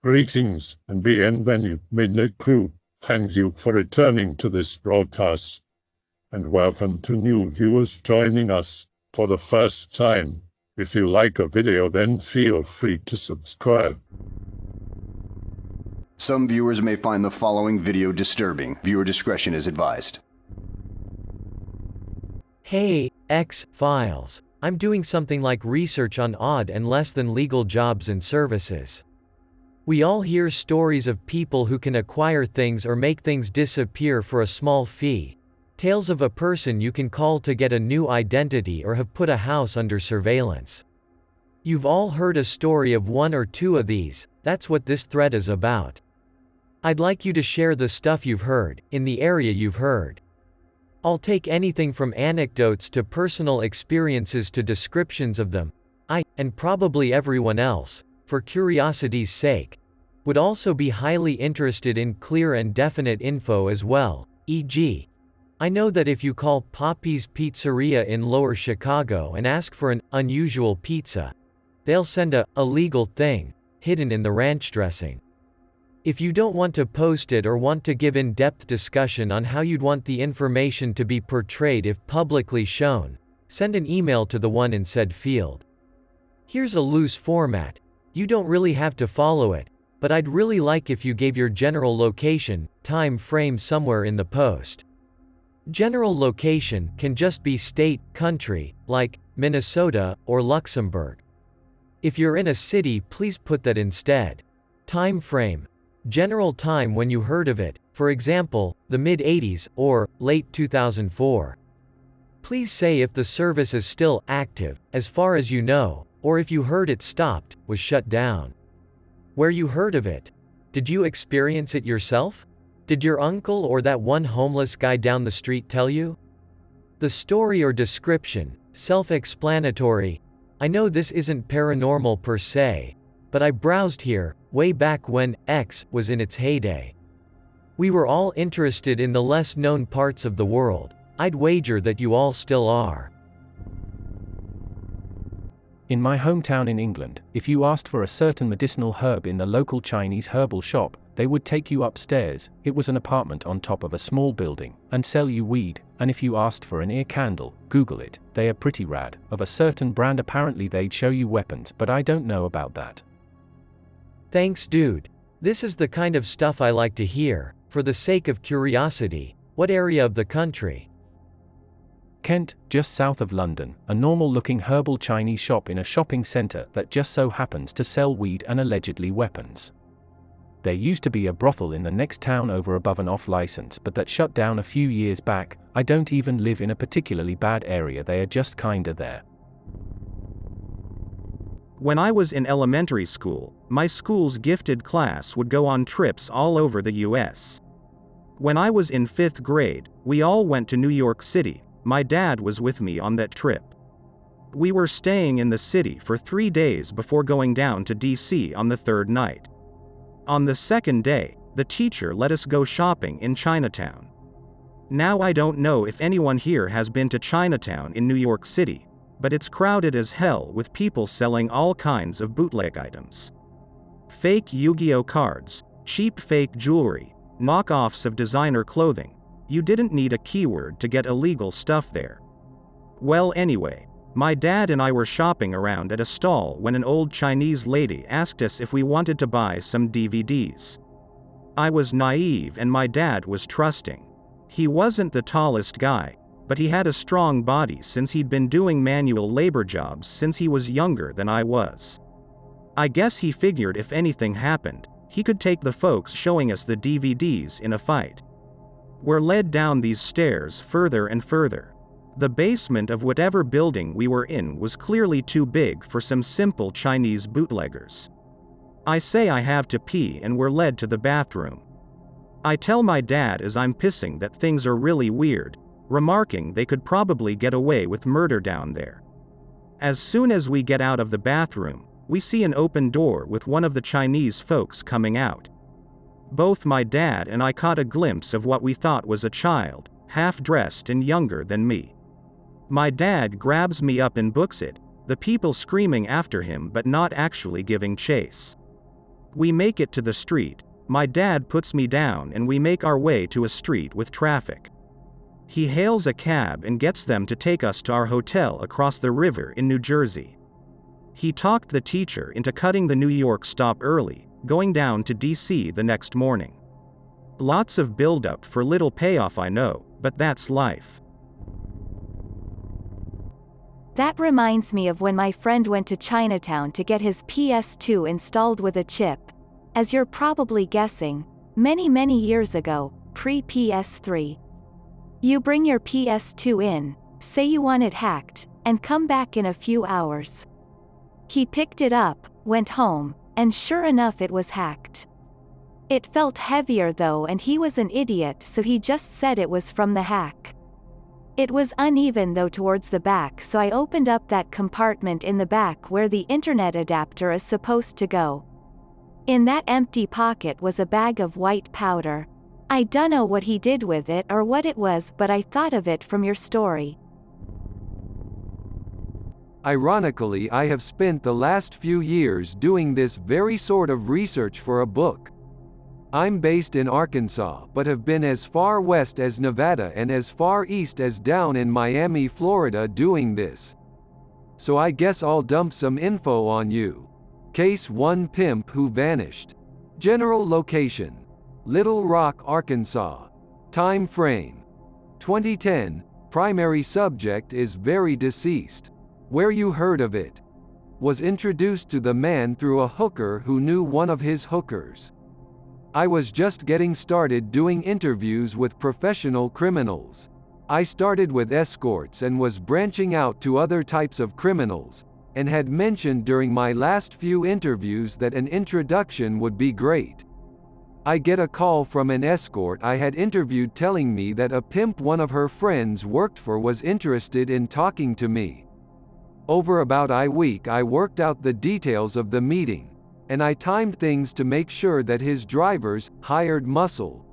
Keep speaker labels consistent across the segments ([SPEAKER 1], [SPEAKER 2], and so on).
[SPEAKER 1] Greetings and bienvenue, Midnight Crew. Thank you for returning to this broadcast, and welcome to new viewers joining us for the first time. If you like a video, then feel free to subscribe.
[SPEAKER 2] Some viewers may find the following video disturbing. Viewer discretion is advised.
[SPEAKER 3] Hey, X-Files. I'm doing something like research on odd and less than legal jobs and services. We all hear stories of people who can acquire things or make things disappear for a small fee. Tales of a person you can call to get a new identity or have put a house under surveillance. You've all heard a story of one or two of these. That's what this thread is about. I'd like you to share the stuff you've heard, in the area you've heard. I'll take anything from anecdotes to personal experiences to descriptions of them. I, and probably everyone else, for curiosity's sake, would also be highly interested in clear and definite info as well, e.g., I know that if you call Poppy's Pizzeria in Lower Chicago and ask for an unusual pizza, they'll send a illegal thing, hidden in the ranch dressing. If you don't want to post it or want to give in-depth discussion on how you'd want the information to be portrayed if publicly shown, send an email to the one in said field. Here's a loose format. You don't really have to follow it, but I'd really like if you gave your general location, time frame somewhere in the post. General location can just be state, country, like Minnesota or Luxembourg. If you're in a city, please put that instead. Time frame. General time when you heard of it, for example, the mid-80s, or late 2004. Please say if the service is still active, as far as you know, or if you heard it stopped, was shut down. Where you heard of it. Did you experience it yourself? Did your uncle or that one homeless guy down the street tell you? The story or description, self-explanatory. I know this isn't paranormal per se, but I browsed here, way back when X was in its heyday. We were all interested in the less known parts of the world. I'd wager that you all still are.
[SPEAKER 4] In my hometown in England, if you asked for a certain medicinal herb in the local Chinese herbal shop, they would take you upstairs, it was an apartment on top of a small building, and sell you weed. And if you asked for an ear candle, Google it, they are pretty rad, of a certain brand. Apparently they'd show you weapons, but I don't know about that.
[SPEAKER 3] Thanks dude. This is the kind of stuff I like to hear. For the sake of curiosity, what area of the country?
[SPEAKER 4] Kent, just south of London, a normal-looking herbal Chinese shop in a shopping centre that just so happens to sell weed and allegedly weapons. There used to be a brothel in the next town over above and off license, but that shut down a few years back. I don't even live in a particularly bad area, they are just kinda there.
[SPEAKER 5] When I was in elementary school, my school's gifted class would go on trips all over the US. When I was in 5th grade, we all went to New York City. My dad was with me on that trip. We were staying in the city for 3 days before going down to DC on the 3rd night. On the 2nd day, the teacher let us go shopping in Chinatown. Now I don't know if anyone here has been to Chinatown in New York City, but it's crowded as hell with people selling all kinds of bootleg items. Fake Yu-Gi-Oh cards, cheap fake jewelry, knockoffs of designer clothing. You didn't need a keyword to get illegal stuff there. Well anyway, my dad and I were shopping around at a stall when an old Chinese lady asked us if we wanted to buy some DVDs. I was naive and my dad was trusting. He wasn't the tallest guy, but he had a strong body since he'd been doing manual labor jobs since he was younger than I was. I guess he figured if anything happened, he could take the folks showing us the DVDs in a fight. We're led down these stairs further and further. The basement of whatever building we were in was clearly too big for some simple Chinese bootleggers. I say I have to pee and we're led to the bathroom. I tell my dad as I'm pissing that things are really weird, remarking they could probably get away with murder down there. As soon as we get out of the bathroom, we see an open door with one of the Chinese folks coming out. Both my dad and I caught a glimpse of what we thought was a child, half-dressed and younger than me. My dad grabs me up and books it, the people screaming after him but not actually giving chase. We make it to the street. My dad puts me down and we make our way to a street with traffic. He hails a cab and gets them to take us to our hotel across the river in New Jersey. He talked the teacher into cutting the New York stop early, going down to DC the next morning. Lots of build-up for little payoff, I know, but that's life.
[SPEAKER 6] That reminds me of when my friend went to Chinatown to get his PS2 installed with a chip. As you're probably guessing, many years ago, pre-PS3. You bring your PS2 in, say you want it hacked, and come back in a few hours. He picked it up, went home, and sure enough it was hacked. It felt heavier though, and he was an idiot, so he just said it was from the hack. It was uneven though towards the back, so I opened up that compartment in the back where the internet adapter is supposed to go. In that empty pocket was a bag of white powder. I dunno what he did with it or what it was, but I thought of it from your story.
[SPEAKER 3] Ironically, I have spent the last few years doing this very sort of research for a book. I'm based in Arkansas, but have been as far west as Nevada and as far east as down in Miami, Florida doing this. So I guess I'll dump some info on you. Case 1: Pimp Who Vanished. General location: Little Rock, Arkansas. Time frame: 2010. Primary subject is very deceased. Where you heard of it? Was introduced to the man through a hooker who knew one of his hookers. I was just getting started doing interviews with professional criminals. I started with escorts and was branching out to other types of criminals, and had mentioned during my last few interviews that an introduction would be great. I get a call from an escort I had interviewed telling me that a pimp one of her friends worked for was interested in talking to me. Over about a week I worked out the details of the meeting, and I timed things to make sure that his drivers, hired muscle,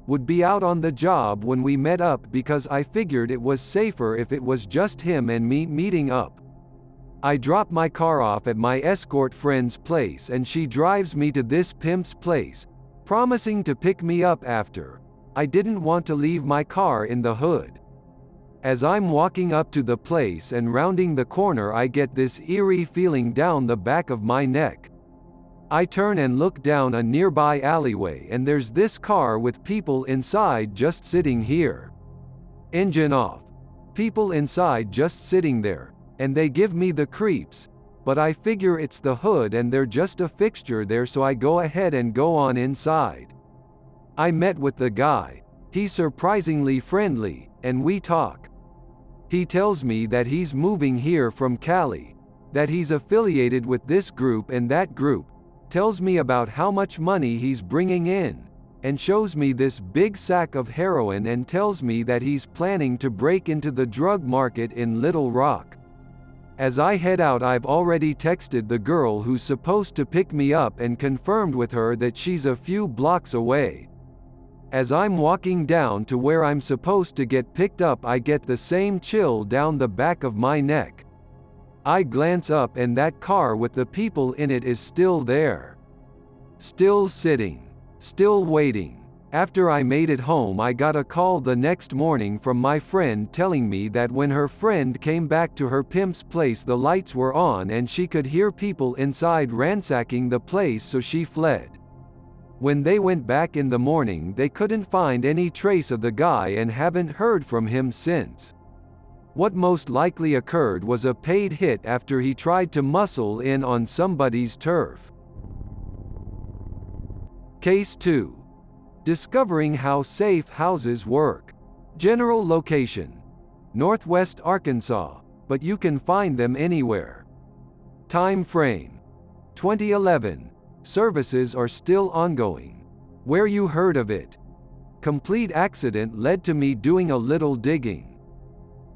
[SPEAKER 3] would be out on the job when we met up, because I figured it was safer if it was just him and me meeting up. I drop my car off at my escort friend's place and she drives me to this pimp's place, promising to pick me up after. I didn't want to leave my car in the hood. As I'm walking up to the place and rounding the corner, I get this eerie feeling down the back of my neck. I turn and look down a nearby alleyway and there's this car with people inside just sitting here. Engine off. People inside just sitting there, and they give me the creeps, but I figure it's the hood and they're just a fixture there, so I go ahead and go on inside. I met with the guy. He's surprisingly friendly, and we talk. He tells me that he's moving here from Cali, that he's affiliated with this group and that group, tells me about how much money he's bringing in, and shows me this big sack of heroin and tells me that he's planning to break into the drug market in Little Rock. As I head out, I've already texted the girl who's supposed to pick me up and confirmed with her that she's a few blocks away. As I'm walking down to where I'm supposed to get picked up, I get the same chill down the back of my neck. I glance up and that car with the people in it is still there. Still sitting. Still waiting. After I made it home, I got a call the next morning from my friend telling me that when her friend came back to her pimp's place, the lights were on and she could hear people inside ransacking the place, so she fled. When they went back in the morning, they couldn't find any trace of the guy and haven't heard from him since. What most likely occurred was a paid hit after he tried to muscle in on somebody's turf. Case 2. Discovering how safe houses work. General location: Northwest Arkansas, but you can find them anywhere. Time frame: 2011. Services are still ongoing. Where you heard of it? Complete accident led to me doing a little digging.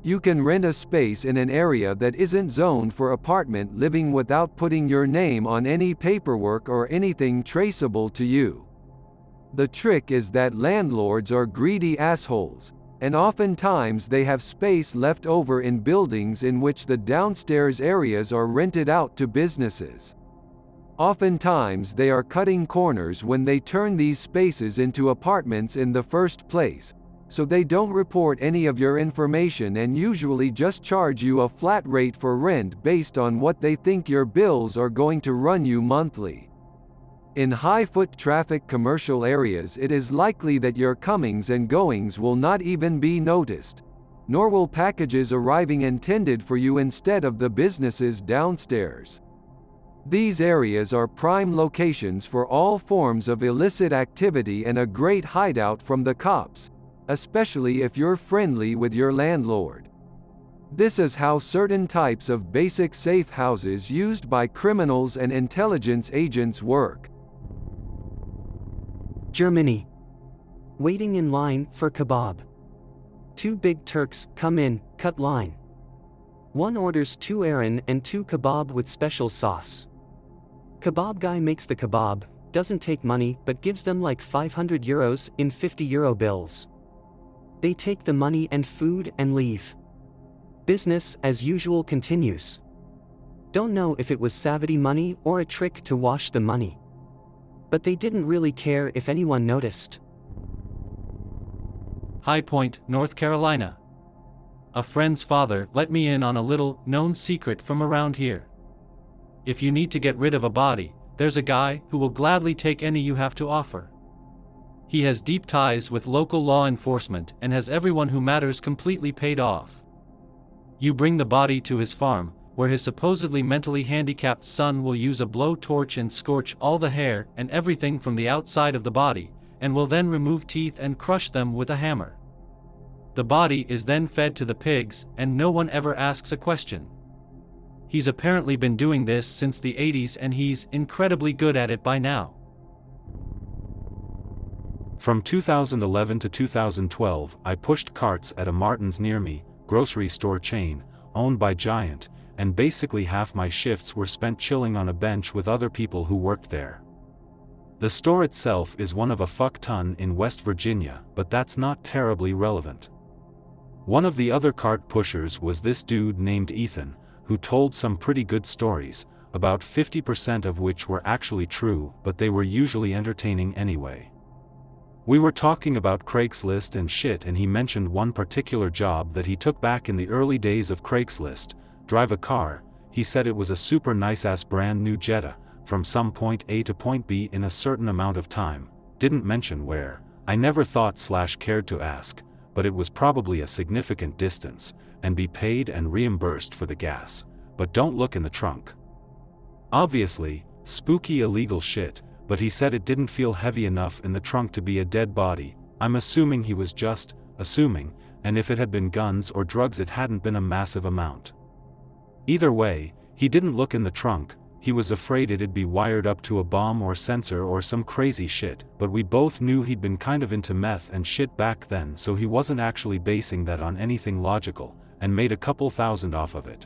[SPEAKER 3] You can rent a space in an area that isn't zoned for apartment living without putting your name on any paperwork or anything traceable to you. The trick is that landlords are greedy assholes, and oftentimes they have space left over in buildings in which the downstairs areas are rented out to businesses.
[SPEAKER 7] Oftentimes they are cutting corners when they turn these spaces into apartments in the first place, so they don't report any of your information and usually just charge you a flat rate for rent based on what they think your bills are going to run you monthly. In high-foot traffic commercial areas it is likely that your comings and goings will not even be noticed, nor will packages arriving intended for you instead of the businesses downstairs. These areas are prime locations for all forms of illicit activity and a great hideout from the cops, especially if you're friendly with your landlord. This is how certain types of basic safe houses used by criminals and intelligence agents work.
[SPEAKER 8] Germany. Waiting in line for kebab. Two big Turks come in, cut line. One orders 2 ayran and 2 kebab with special sauce. Kebab guy makes the kebab, doesn't take money but gives them like 500 euros in 50 euro bills. They take the money and food and leave. Business as usual continues. Don't know if it was Savity money or a trick to wash the money. But they didn't really care if anyone noticed.
[SPEAKER 4] High Point, North Carolina. A friend's father let me in on a little known secret from around here. If you need to get rid of a body, there's a guy who will gladly take any you have to offer. He has deep ties with local law enforcement and has everyone who matters completely paid off. You bring the body to his farm, where his supposedly mentally handicapped son will use a blowtorch and scorch all the hair and everything from the outside of the body, and will then remove teeth and crush them with a hammer. The body is then fed to the pigs, and no one ever asks a question. He's apparently been doing this since the 80s and he's incredibly good at it by now.
[SPEAKER 9] From 2011 to 2012, I pushed carts at a Martin's near me, grocery store chain, owned by Giant, and basically half my shifts were spent chilling on a bench with other people who worked there. The store itself is one of a fuck ton in West Virginia, but that's not terribly relevant. One of the other cart pushers was this dude named Ethan, who told some pretty good stories, about 50% of which were actually true, but they were usually entertaining anyway. We were talking about Craigslist and shit, and he mentioned one particular job that he took back in the early days of Craigslist. Drive a car. He said it was a super nice-ass brand new Jetta, from some point A to point B in a certain amount of time. Didn't mention where. I never thought/cared to ask, but it was probably a significant distance, and be paid and reimbursed for the gas. But don't look in the trunk. Obviously, spooky illegal shit, but he said it didn't feel heavy enough in the trunk to be a dead body. I'm assuming he was just assuming, and if it had been guns or drugs it hadn't been a massive amount. Either way, he didn't look in the trunk. He was afraid it'd be wired up to a bomb or sensor or some crazy shit, but we both knew he'd been kind of into meth and shit back then, so he wasn't actually basing that on anything logical, and made a couple thousand off of it.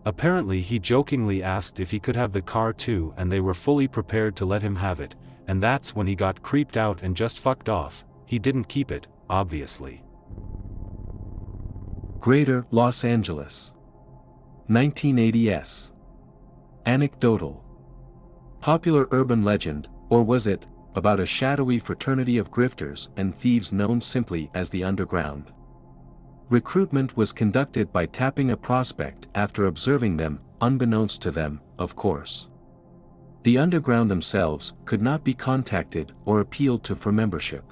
[SPEAKER 9] Apparently he jokingly asked if he could have the car too, and they were fully prepared to let him have it, and that's when he got creeped out and just fucked off. He didn't keep it, obviously.
[SPEAKER 10] Greater Los Angeles. 1980s. Anecdotal. Popular urban legend, or was it, about a shadowy fraternity of grifters and thieves known simply as the Underground. Recruitment was conducted by tapping a prospect after observing them, unbeknownst to them, of course. The Underground themselves could not be contacted or appealed to for membership.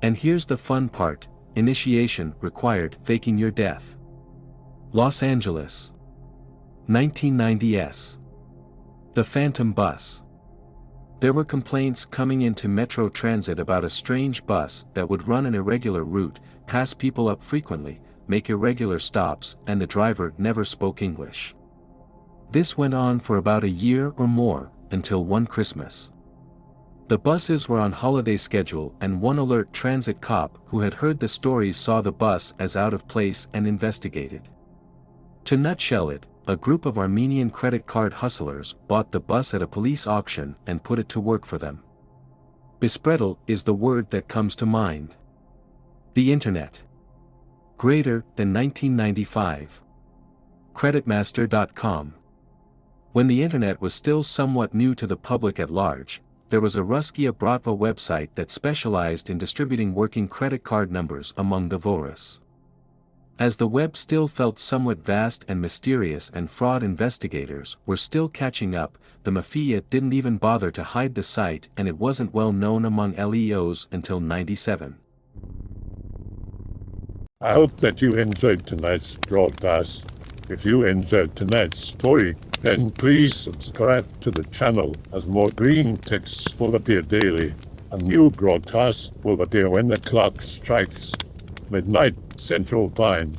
[SPEAKER 10] And here's the fun part: initiation required faking your death. Los Angeles. 1990s. The Phantom Bus. There were complaints coming into Metro Transit about a strange bus that would run an irregular route, pass people up frequently, make irregular stops, and the driver never spoke English. This went on for about a year or more, until one Christmas. The buses were on holiday schedule, and one alert transit cop who had heard the stories saw the bus as out of place and investigated. To nutshell it, a group of Armenian credit card hustlers bought the bus at a police auction and put it to work for them. Bespreadel is the word that comes to mind. The Internet. Greater than 1995. Creditmaster.com. When the internet was still somewhat new to the public at large, there was a Ruskia Bratva website that specialized in distributing working credit card numbers among the Vorus. As the web still felt somewhat vast and mysterious and fraud investigators were still catching up, the mafia didn't even bother to hide the site, and it wasn't well known among LEOs until '97.
[SPEAKER 1] I hope that you enjoyed tonight's broadcast. If you enjoyed tonight's story, then please subscribe to the channel, as more green texts will appear daily. A new broadcast will appear when the clock strikes midnight Central Time.